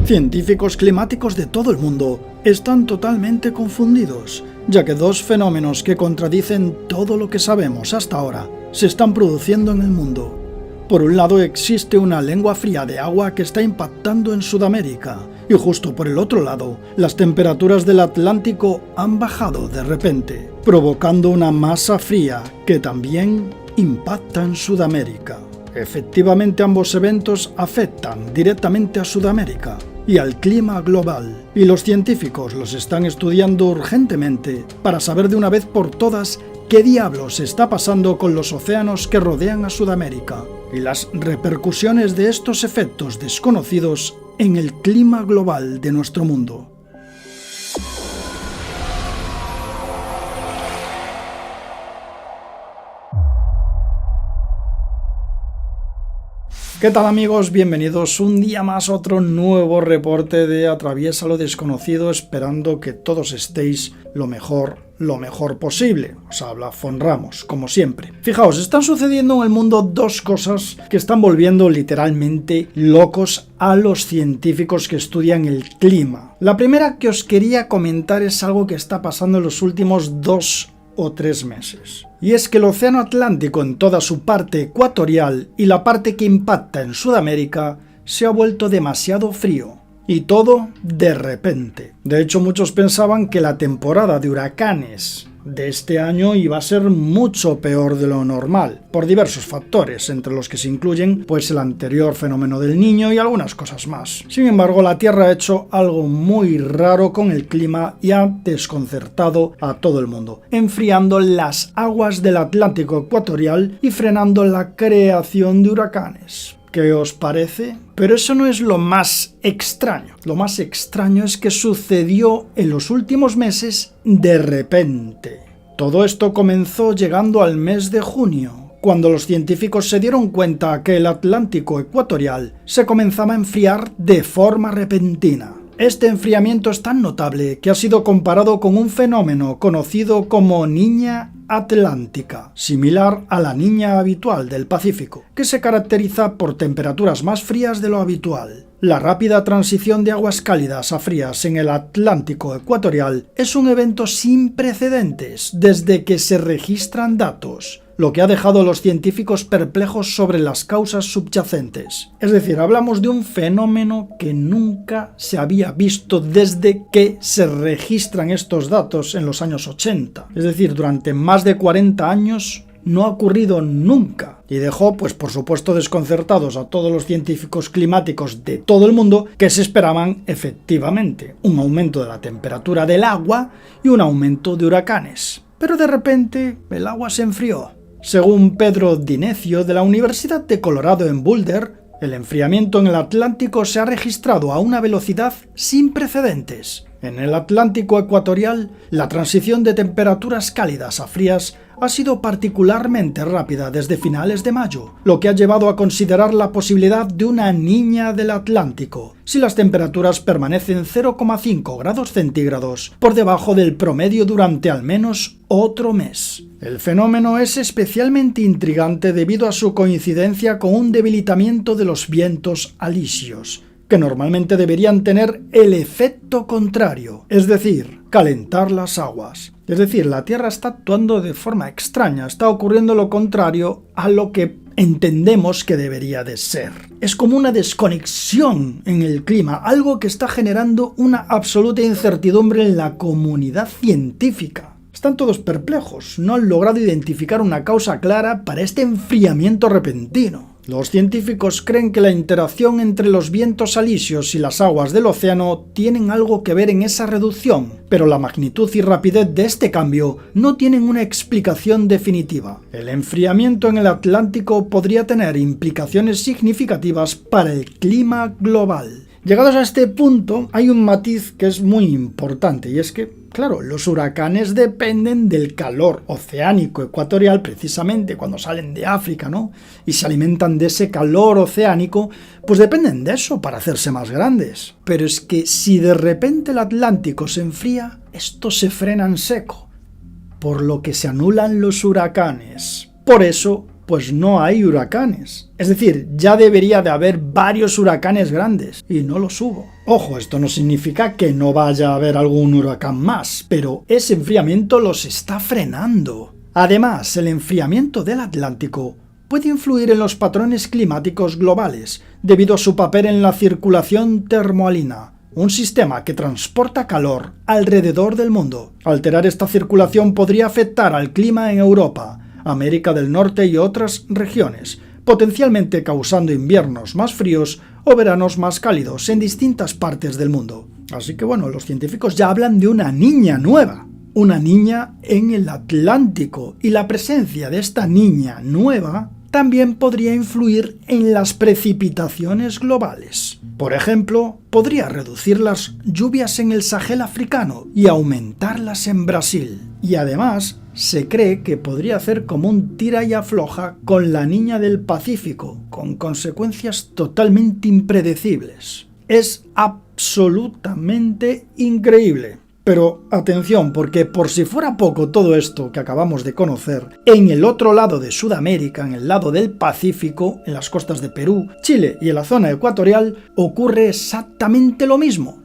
Científicos climáticos de todo el mundo están totalmente confundidos, ya que dos fenómenos que contradicen todo lo que sabemos hasta ahora se están produciendo en el mundo. Por un lado existe una lengua fría de agua que está impactando en Sudamérica, y justo por el otro lado, las temperaturas del Atlántico han bajado de repente, provocando una masa fría que también impacta en Sudamérica. Efectivamente, ambos eventos afectan directamente a Sudamérica y al clima global, y los científicos los están estudiando urgentemente para saber de una vez por todas qué diablos está pasando con los océanos que rodean a Sudamérica y las repercusiones de estos efectos desconocidos en el clima global de nuestro mundo. ¿Qué tal, amigos? Bienvenidos un día más a otro nuevo reporte de Atraviesa lo Desconocido, esperando que todos estéis lo mejor posible. Os habla Fon Ramos, como siempre. Fijaos, están sucediendo en el mundo dos cosas que están volviendo literalmente locos a los científicos que estudian el clima. La primera que os quería comentar es algo que está pasando en los últimos 2 o 3 meses. Y es que el océano Atlántico en toda su parte ecuatorial y la parte que impacta en Sudamérica se ha vuelto demasiado frío. Y todo de repente. De hecho, muchos pensaban que la temporada de huracanes de este año iba a ser mucho peor de lo normal, por diversos factores, entre los que se incluyen pues el anterior fenómeno del Niño y algunas cosas más. Sin embargo, la Tierra ha hecho algo muy raro con el clima y ha desconcertado a todo el mundo, enfriando las aguas del Atlántico ecuatorial y frenando la creación de huracanes. ¿Qué os parece? Pero eso no es lo más extraño. Lo más extraño es que sucedió en los últimos meses de repente. Todo esto comenzó llegando al mes de junio, cuando los científicos se dieron cuenta que el Atlántico ecuatorial se comenzaba a enfriar de forma repentina. Este enfriamiento es tan notable que ha sido comparado con un fenómeno conocido como Niña Atlántica, similar a la niña habitual del Pacífico, que se caracteriza por temperaturas más frías de lo habitual. La rápida transición de aguas cálidas a frías en el Atlántico ecuatorial es un evento sin precedentes desde que se registran datos, lo que ha dejado a los científicos perplejos sobre las causas subyacentes. Es decir, hablamos de un fenómeno que nunca se había visto desde que se registran estos datos en los años 80. Es decir, durante más de 40 años no ha ocurrido nunca. Y dejó, pues por supuesto, desconcertados a todos los científicos climáticos de todo el mundo que se esperaban efectivamente un aumento de la temperatura del agua y un aumento de huracanes. Pero de repente el agua se enfrió. Según Pedro Dinecio de la Universidad de Colorado en Boulder, el enfriamiento en el Atlántico se ha registrado a una velocidad sin precedentes. En el Atlántico ecuatorial, la transición de temperaturas cálidas a frías ha sido particularmente rápida desde finales de mayo, lo que ha llevado a considerar la posibilidad de una niña del Atlántico, si las temperaturas permanecen 0,5 grados centígrados por debajo del promedio durante al menos otro mes. El fenómeno es especialmente intrigante debido a su coincidencia con un debilitamiento de los vientos alisios, que normalmente deberían tener el efecto contrario, es decir, calentar las aguas. Es decir, la Tierra está actuando de forma extraña, está ocurriendo lo contrario a lo que entendemos que debería de ser. Es como una desconexión en el clima, algo que está generando una absoluta incertidumbre en la comunidad científica. Están todos perplejos, no han logrado identificar una causa clara para este enfriamiento repentino. Los científicos creen que la interacción entre los vientos alisios y las aguas del océano tienen algo que ver en esa reducción, pero la magnitud y rapidez de este cambio no tienen una explicación definitiva. El enfriamiento en el Atlántico podría tener implicaciones significativas para el clima global. Llegados a este punto, hay un matiz que es muy importante, y es que, claro, los huracanes dependen del calor oceánico ecuatorial, precisamente cuando salen de África, ¿no? Y se alimentan de ese calor oceánico, pues dependen de eso para hacerse más grandes. Pero es que si de repente el Atlántico se enfría, esto se frena en seco, por lo que se anulan los huracanes. Por eso pues no hay huracanes. Es decir, ya debería de haber varios huracanes grandes y no los hubo. Ojo, esto no significa que no vaya a haber algún huracán más, pero ese enfriamiento los está frenando. Además, el enfriamiento del Atlántico puede influir en los patrones climáticos globales debido a su papel en la circulación termohalina, un sistema que transporta calor alrededor del mundo. Alterar esta circulación podría afectar al clima en Europa, América del Norte y otras regiones, potencialmente causando inviernos más fríos o veranos más cálidos en distintas partes del mundo. Así que bueno, los científicos ya hablan de una niña nueva, una niña en el Atlántico, y la presencia de esta niña nueva también podría influir en las precipitaciones globales. Por ejemplo, podría reducir las lluvias en el Sahel africano y aumentarlas en Brasil. Y además, se cree que podría hacer como un tira y afloja con la niña del Pacífico, con consecuencias totalmente impredecibles. Es absolutamente increíble. Pero atención, porque por si fuera poco todo esto que acabamos de conocer, en el otro lado de Sudamérica, en el lado del Pacífico, en las costas de Perú, Chile y en la zona ecuatorial, ocurre exactamente lo mismo,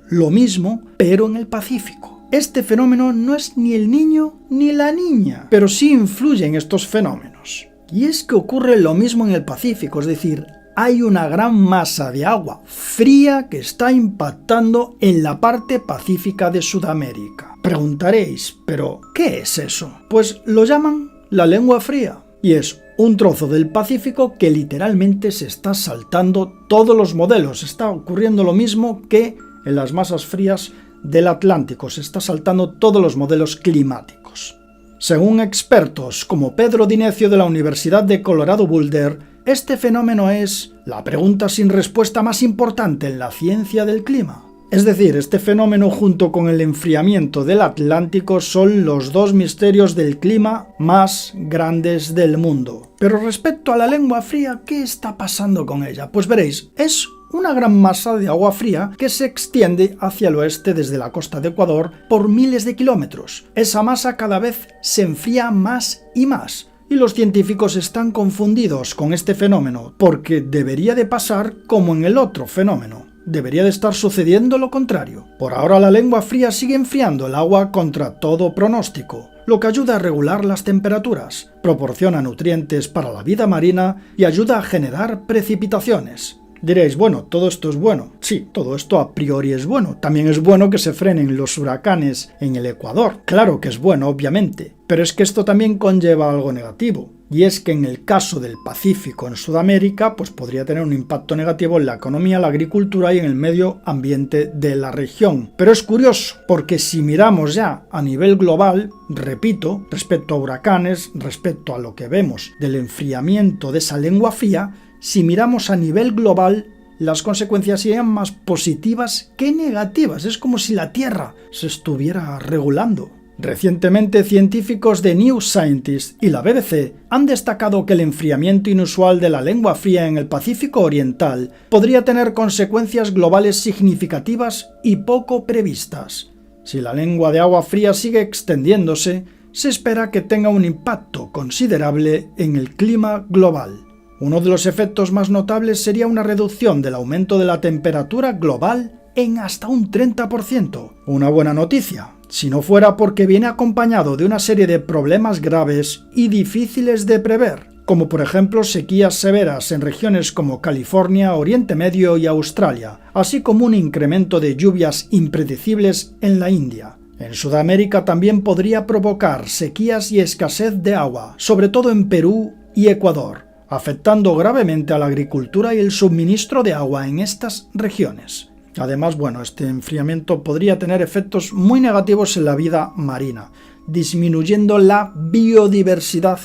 pero en el Pacífico. Este fenómeno no es ni el niño ni la niña, pero sí influyen estos fenómenos. Y es que ocurre lo mismo en el Pacífico, es decir, hay una gran masa de agua fría que está impactando en la parte pacífica de Sudamérica. Preguntaréis, ¿pero qué es eso? Pues lo llaman la lengua fría, y es un trozo del Pacífico que literalmente se está saltando todos los modelos. Está ocurriendo lo mismo que en las masas frías del Atlántico, se está saltando todos los modelos climáticos. Según expertos como Pedro Dinecio de la Universidad de Colorado Boulder, este fenómeno es la pregunta sin respuesta más importante en la ciencia del clima. Es decir, este fenómeno junto con el enfriamiento del Atlántico son los dos misterios del clima más grandes del mundo. Pero respecto a la lengua fría, ¿qué está pasando con ella? Pues veréis, es una gran masa de agua fría que se extiende hacia el oeste desde la costa de Ecuador por miles de kilómetros. Esa masa cada vez se enfría más y más. Y los científicos están confundidos con este fenómeno, porque debería de pasar como en el otro fenómeno. Debería de estar sucediendo lo contrario. Por ahora la lengua fría sigue enfriando el agua contra todo pronóstico, lo que ayuda a regular las temperaturas, proporciona nutrientes para la vida marina y ayuda a generar precipitaciones. Diréis, bueno, todo esto es bueno. Sí, todo esto a priori es bueno. También es bueno que se frenen los huracanes en el Ecuador. Claro que es bueno, obviamente. Pero es que esto también conlleva algo negativo. Y es que en el caso del Pacífico en Sudamérica, pues podría tener un impacto negativo en la economía, la agricultura y en el medio ambiente de la región. Pero es curioso, porque si miramos ya a nivel global, repito, respecto a huracanes, respecto a lo que vemos del enfriamiento de esa lengua fría, si miramos a nivel global, las consecuencias serían más positivas que negativas. Es como si la Tierra se estuviera regulando. Recientemente, científicos de New Scientist y la BBC han destacado que el enfriamiento inusual de la lengua fría en el Pacífico Oriental podría tener consecuencias globales significativas y poco previstas. Si la lengua de agua fría sigue extendiéndose, se espera que tenga un impacto considerable en el clima global. Uno de los efectos más notables sería una reducción del aumento de la temperatura global en hasta un 30%. Una buena noticia, si no fuera porque viene acompañado de una serie de problemas graves y difíciles de prever, como por ejemplo sequías severas en regiones como California, Oriente Medio y Australia, así como un incremento de lluvias impredecibles en la India. En Sudamérica también podría provocar sequías y escasez de agua, sobre todo en Perú y Ecuador, afectando gravemente a la agricultura y el suministro de agua en estas regiones. Además, este enfriamiento podría tener efectos muy negativos en la vida marina, disminuyendo la biodiversidad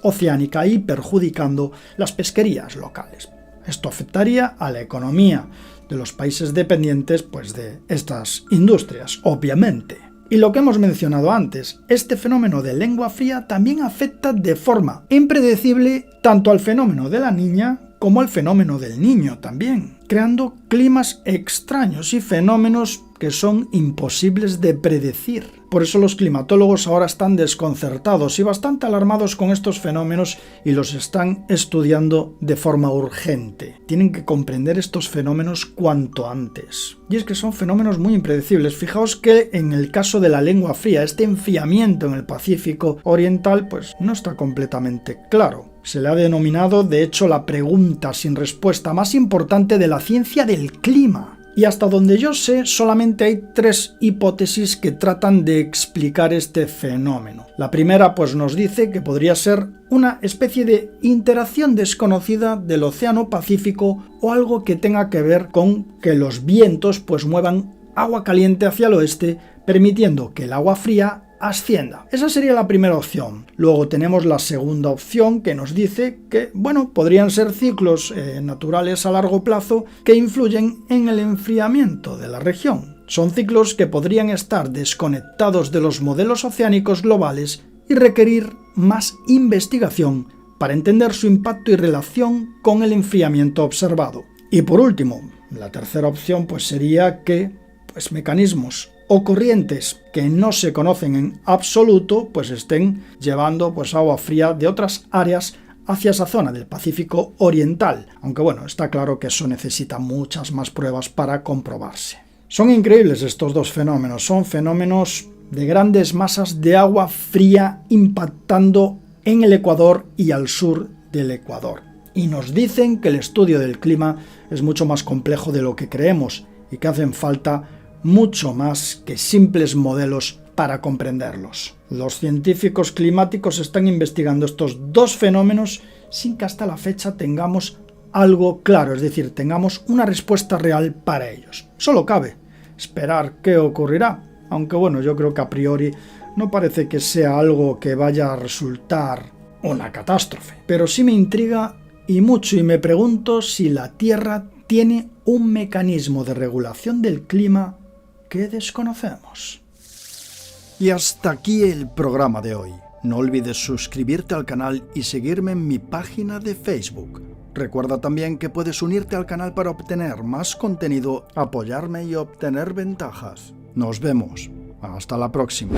oceánica y perjudicando las pesquerías locales. Esto afectaría a la economía de los países dependientes de estas industrias, obviamente. Y lo que hemos mencionado antes, este fenómeno de lengua fría también afecta de forma impredecible tanto al fenómeno de la niña como al fenómeno del niño también. creando climas extraños y fenómenos que son imposibles de predecir. Por eso los climatólogos ahora están desconcertados y bastante alarmados con estos fenómenos y los están estudiando de forma urgente. Tienen que comprender estos fenómenos cuanto antes. Y es que son fenómenos muy impredecibles. Fijaos que en el caso de la lengua fría, este enfriamiento en el Pacífico Oriental, pues no está completamente claro. Se le ha denominado, de hecho, la pregunta sin respuesta más importante de la ciencia del clima. Y hasta donde yo sé, solamente hay 3 hipótesis que tratan de explicar este fenómeno. La primera, pues nos dice que podría ser una especie de interacción desconocida del Océano Pacífico o algo que tenga que ver con que los vientos pues muevan agua caliente hacia el oeste, permitiendo que el agua fría ascienda. Esa sería la primera opción. Luego tenemos la segunda opción que nos dice que, bueno, podrían ser ciclos naturales a largo plazo que influyen en el enfriamiento de la región. Son ciclos que podrían estar desconectados de los modelos oceánicos globales y requerir más investigación para entender su impacto y relación con el enfriamiento observado. Y por último, la tercera opción pues sería que mecanismos o corrientes que no se conocen en absoluto pues estén llevando pues agua fría de otras áreas hacia esa zona del Pacífico Oriental, aunque bueno, está claro que eso necesita muchas más pruebas para comprobarse. Son increíbles estos dos fenómenos, son fenómenos de grandes masas de agua fría impactando en el Ecuador y al sur del Ecuador. Y nos dicen que el estudio del clima es mucho más complejo de lo que creemos y que hacen falta mucho más que simples modelos para comprenderlos. Los científicos climáticos están investigando estos dos fenómenos sin que hasta la fecha tengamos algo claro, es decir, tengamos una respuesta real para ellos. Solo cabe esperar qué ocurrirá, aunque bueno, yo creo que a priori no parece que sea algo que vaya a resultar una catástrofe. Pero sí me intriga y mucho y me pregunto si la Tierra tiene un mecanismo de regulación del clima que desconocemos. Y hasta aquí el programa de hoy. No olvides suscribirte al canal y seguirme en mi página de Facebook. Recuerda también que puedes unirte al canal para obtener más contenido, apoyarme y obtener ventajas. Nos vemos. Hasta la próxima.